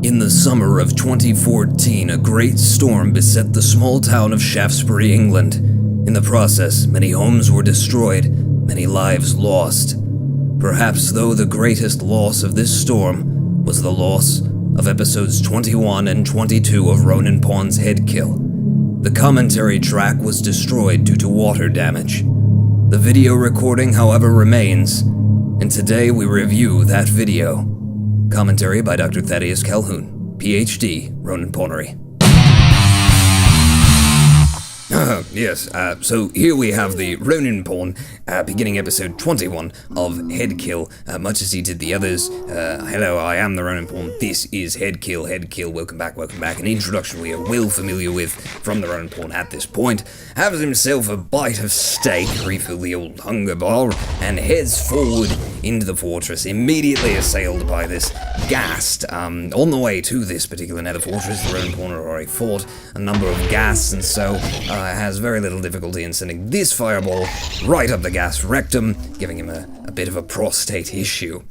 In the summer of 2014, a great storm beset the small town of Shaftesbury, England. In the process, many homes were destroyed, many lives lost. Perhaps, though, the greatest loss of this storm was the loss of episodes 21 and 22 of Ronin Pawn's HEDKiLL. The commentary track was destroyed due to water damage. The video recording, however, remains, and today we review that video. Commentary by Dr. Thaddeus Calhoun, PhD, Ronin Pawnery. Yes, so here we have the Ronin Pawn, beginning episode 21 of HEDKiLL, much as he did the others. Hello, I am the Ronin Pawn, this is HEDKiLL, welcome back. An introduction we are well familiar with from the Ronin Pawn at this point. Has himself a bite of steak, refill the old hunger bar, and heads forward into the fortress, immediately assailed by this ghast. On the way to this particular nether fortress, the Ronin Pawn already fought a number of ghasts, and so has very little difficulty in sending this fireball right up the ghast rectum, giving him a bit of a prostate issue.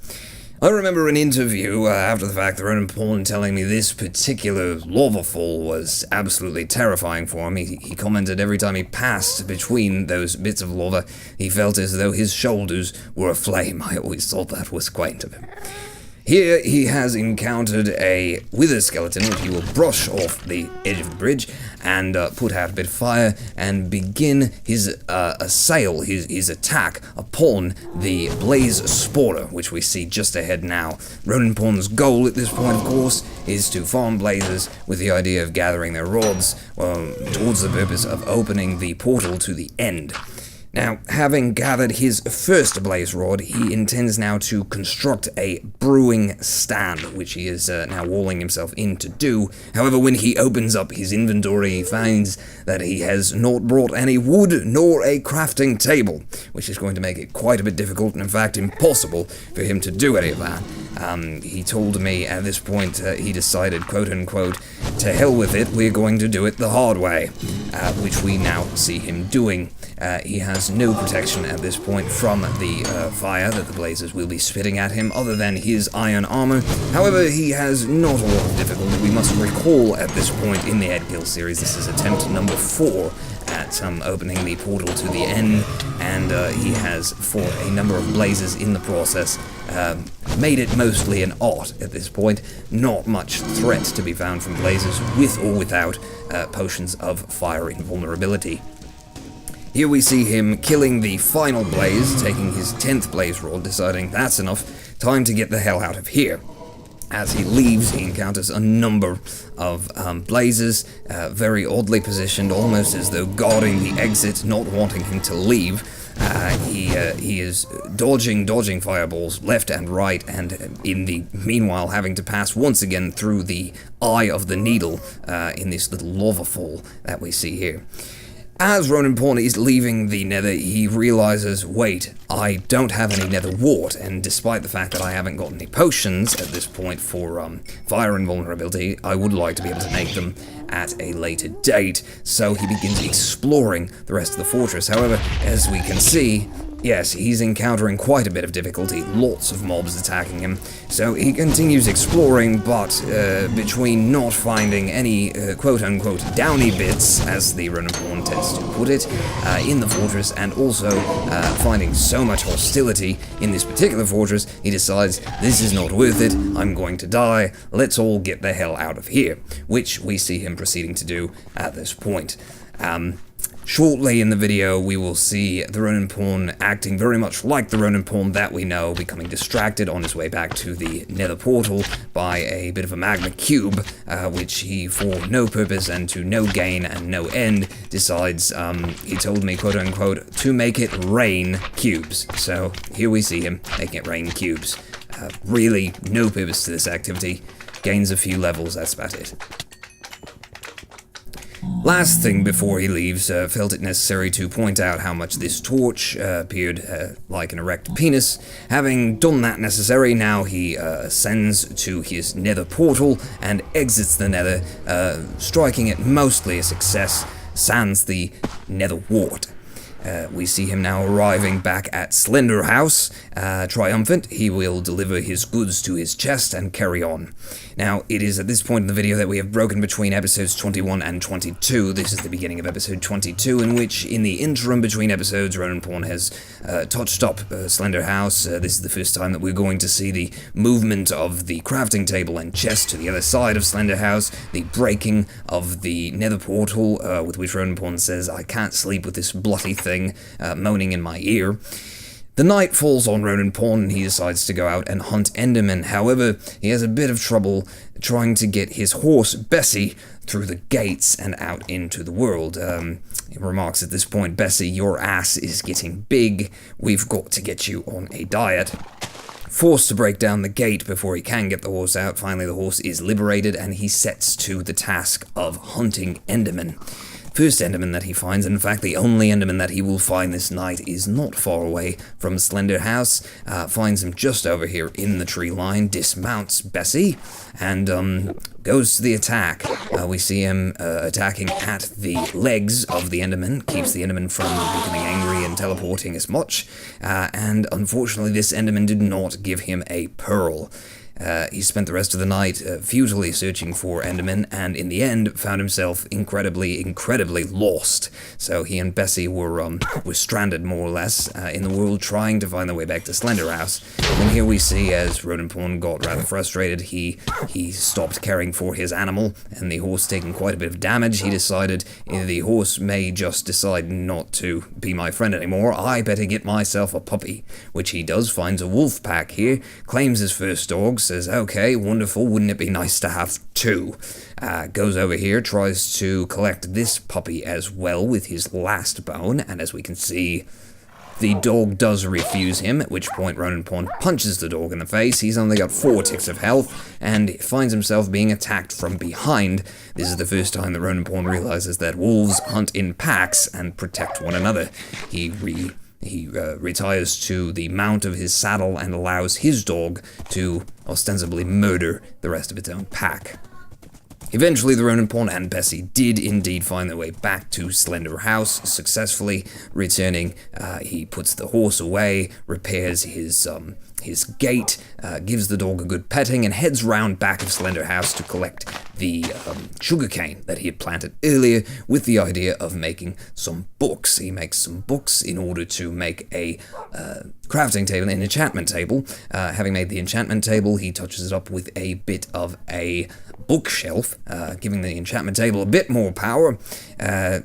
I remember an interview after the fact, the Ronin Pawn telling me this particular lava fall was absolutely terrifying for him. He commented every time he passed between those bits of lava, he felt as though his shoulders were aflame. I always thought that was quaint of him. Here he has encountered a wither skeleton, which he will brush off the edge of the bridge and put out a bit of fire and begin his assail, his attack upon the blaze spawner, which we see just ahead now. Ronin Pawn's goal at this point, of course, is to farm blazes with the idea of gathering their rods towards the purpose of opening the portal to the end. Now, having gathered his first blaze rod, he intends now to construct a brewing stand, which he is now walling himself in to do. However, when he opens up his inventory, he finds that he has not brought any wood nor a crafting table, which is going to make it quite a bit difficult and, in fact, impossible for him to do any of that. He told me at this point he decided, quote-unquote, to hell with it, we're going to do it the hard way, which we now see him doing. He has no protection at this point from the fire that the blazes will be spitting at him, other than his iron armor. However, he has not a lot of difficulty. We must recall at this point in the HEDKiLL series, this is attempt number 4 at opening the portal to the end, and he has fought a number of blazes in the process, made it mostly an art at this point. Not much threat to be found from blazes, with or without potions of fire invulnerability. Here we see him killing the final blaze, taking his 10th blaze rod, deciding that's enough, time to get the hell out of here. As he leaves, he encounters a number of blazes, very oddly positioned, almost as though guarding the exit, not wanting him to leave. He is dodging fireballs left and right, and in the meanwhile having to pass once again through the eye of the needle in this little lava fall that we see here. As Ronin Pawn is leaving the nether, he realizes, wait, I don't have any nether wart, and despite the fact that I haven't got any potions at this point for fire invulnerability, I would like to be able to make them at a later date, so he begins exploring the rest of the fortress. However, as we can see, yes, he's encountering quite a bit of difficulty, lots of mobs attacking him, so he continues exploring, but between not finding any quote-unquote downy bits, as the Ronin Pawn tends to put it, in the fortress, and also finding so much hostility in this particular fortress, he decides, this is not worth it, I'm going to die, let's all get the hell out of here, which we see him proceeding to do at this point. Shortly in the video, we will see the Ronin Pawn acting very much like the Ronin Pawn that we know, becoming distracted on his way back to the nether portal by a bit of a magma cube, which he, for no purpose and to no gain and no end, decides, he told me, quote-unquote, to make it rain cubes. So here we see him making it rain cubes. Really no purpose to this activity, gains a few levels, that's about it. Last thing before he leaves, felt it necessary to point out how much this torch appeared like an erect penis. Having done that necessary, now he ascends to his nether portal and exits the nether, striking it mostly a success, sans the nether wart. We see him now arriving back at Slender House, Triumphant, he will deliver his goods to his chest and carry on. Now, it is at this point in the video that we have broken between episodes 21 and 22. This is the beginning of episode 22, in which, in the interim between episodes, Ronin Pawn has touched up Slender House. This is the first time that we're going to see the movement of the crafting table and chest to the other side of Slender House, the breaking of the nether portal, with which Ronin Pawn says, "I can't sleep with this bloody thing moaning in my ear." The night falls on Ronin Pawn and he decides to go out and hunt Endermen. However, he has a bit of trouble trying to get his horse, Bessie, through the gates and out into the world. He remarks at this point, "Bessie, your ass is getting big. We've got to get you on a diet." Forced to break down the gate before he can get the horse out, finally the horse is liberated and he sets to the task of hunting Endermen. First Enderman that he finds, and in fact the only Enderman that he will find this night, is not far away from Slender House, finds him just over here in the tree line, dismounts Bessie, and goes to the attack. We see him attacking at the legs of the Enderman, keeps the Enderman from becoming angry and teleporting as much, and unfortunately this Enderman did not give him a pearl. He spent the rest of the night futilely searching for Endermen, and in the end found himself incredibly lost. So he and Bessie were stranded more or less in the world, trying to find their way back to Slender House. And here we see, as Ronin Pawn got rather frustrated, he stopped caring for his animal, and the horse taking quite a bit of damage. He decided the horse may just decide not to be my friend anymore. I better get myself a puppy, which he does. Finds a wolf pack here, claims his first dog, says, "Okay, wonderful, wouldn't it be nice to have two?" Goes over here, tries to collect this puppy as well with his last bone, and as we can see, the dog does refuse him, at which point Ronin Pawn punches the dog in the face. He's only got 4 ticks of health, and finds himself being attacked from behind. This is the first time that Ronin Pawn realizes that wolves hunt in packs and protect one another. He retires to the mount of his saddle and allows his dog to ostensibly murder the rest of its own pack. Eventually, the Ronin Pawn and Bessie did indeed find their way back to Slender House, successfully returning. He puts the horse away, repairs his gate, gives the dog a good petting, and heads round back of Slender House to collect the sugarcane that he had planted earlier, with the idea of making some books. He makes some books in order to make a crafting table, an enchantment table. Having made the enchantment table, he touches it up with a bit of a bookshelf, giving the enchantment table a bit more power.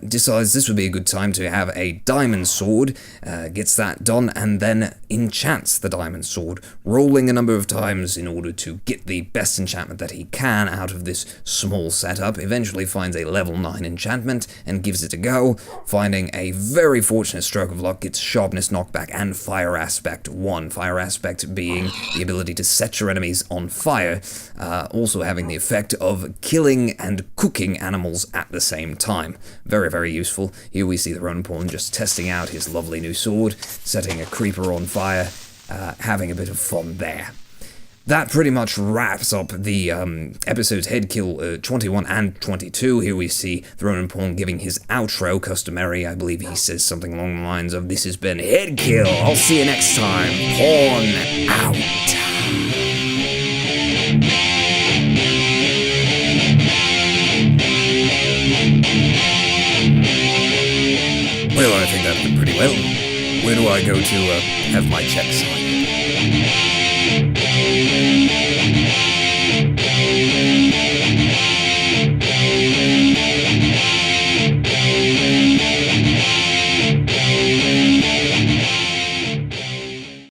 Decides this would be a good time to have a diamond sword, gets that done, and then enchants the diamond sword, rolling a number of times in order to get the best enchantment that he can out of this small setup. Eventually finds a level 9 enchantment and gives it a go, finding a very fortunate stroke of luck, gets sharpness knockback and fire aspect 1. Fire aspect being the ability to set your enemies on fire, also having the effect of killing and cooking animals at the same time. Very, very useful. Here we see the Ronin Pawn just testing out his lovely new sword, setting a creeper on fire, having a bit of fun there. That pretty much wraps up the episodes HEDKiLL 21 and 22. Here we see the Ronin Pawn giving his outro, customary. I believe he says something along the lines of, "This has been HEDKiLL. I'll see you next time. Pawn out." Well, I think that went pretty well. Where do I go to have my checks?